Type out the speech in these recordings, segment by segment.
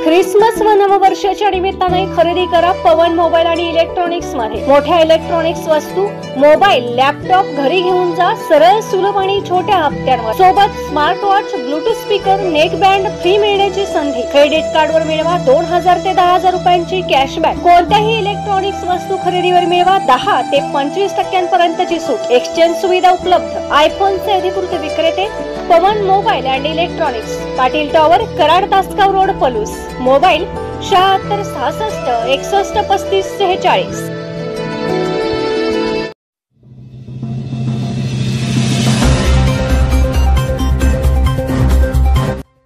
Christmas व नववर्षाच्या निमित्ताने खरेदी करा पवन मोबाईल आणि इलेक्ट्रॉनिक्स मध्ये। मोठ्या इलेक्ट्रॉनिक्स वस्तू, मोबाईल, लॅपटॉप घरी घेऊन जा सरळ, सुलभ आणि छोट्या हप्त्यांवर। सोबत smart watch, Bluetooth speaker, neck band free मिळण्याची संधी। क्रेडिट कार्डवर मिळवा 2000 ते 10000 रुपयांची कॅशबॅक। कोणत्याही इलेक्ट्रॉनिक्स वस्तू खरेदीवर मिळवा 10 ते 25% पर्यंतची सूट। एक्सचेंज सुविधा उपलब्ध। आयफोनचे अधिकृत विक्रेते Pawan mobile and electronics, Patil tower, Karad, Tasgaon road, Palus. Mobile 76 66 61 35 46।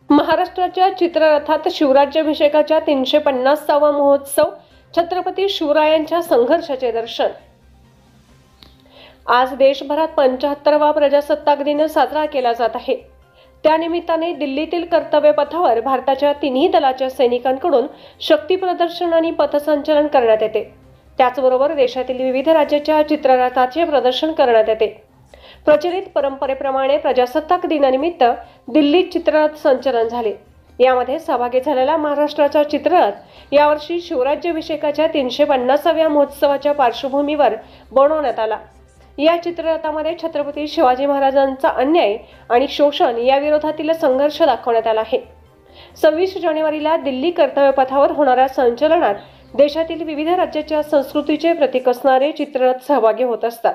महाराष्ट्राच्या चित्ररथात शिवराज्याभिषेकाच्या 350वा महोत्सव, छत्रपती शिवरायांच्या संघर्षाचे दर्शन। आज देशभरात 75वा प्रजासत्ताक दिन साजरा केला जात आहे। त्यानिमित्ताने दिल्लीतील कर्तव्य पथावर भारताच्या तिन्ही दलाच्या सैनिकांकडून शक्ती प्रदर्शन आणि पथसंचलन करण्यात येते। त्याचबरोबर देशातील विविध राज्याच्या चित्ररथाचे प्रदर्शन करण्यात येते। प्रचलित परंपरेप्रमाणे प्रजासत्ताक दिनानिमित्त दिल्लीत चित्ररथ संचलन झाले। यामध्ये सहभागी झालेला महाराष्ट्राचा चित्ररथ यावर्षी शिवराज्याभिषेकाच्या 350व्या महोत्सवाच्या पार्श्वभूमीवर बनवण्यात आला। या चित्ररथामध्ये छत्रपती शिवाजी महाराजांचा अन्याय आणि शोषण या विरोधातील संघर्ष दाखवण्यात आला आहे। 26 जानेवारीला दिल्ली कर्तव्य पथावर होणाऱ्या संचलनात देशातील विविध राज्याच्या संस्कृतीचे प्रतीक असणारे चित्ररथ सहभागी होत असतात।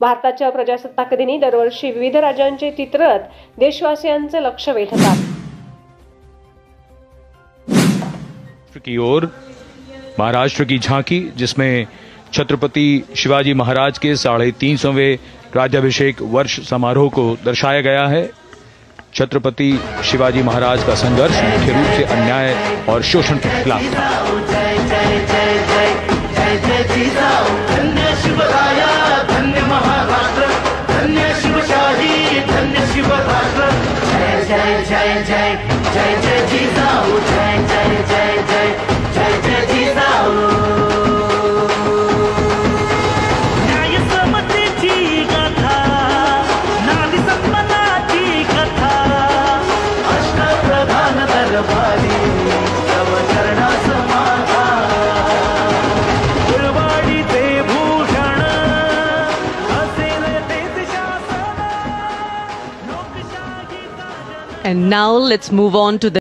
भारताच्या प्रजासत्ताक दिनी दरवर्षी विविध राज्यांचे चित्ररथ देशवासियांचे लक्ष वेधतात। की ओर महाराष्ट्र की झांकी, जिसमें छत्रपति शिवाजी महाराज के 350वें राज्याभिषेक वर्ष समारोह को दर्शाया गया है। छत्रपति शिवाजी महाराज का संघर्ष मुख्य रूप से अन्याय और शोषण के खिलाफ था। धन्य महाराष्ट्र, धन्य शिवशाही, धन्य शिवराष्ट्र। जय जय जय जय जय जय जिजाऊ, जय जय जय जय जय जय जिजाऊ। न्याय समतेची गाथा, नारी सन्मानाची कथा, अष्टप्रधान दरबारी तव चरणास माझा। गुरवाडीचे भूषण असेल तेच शासन, लोकशाहीचा। And now let's move on to the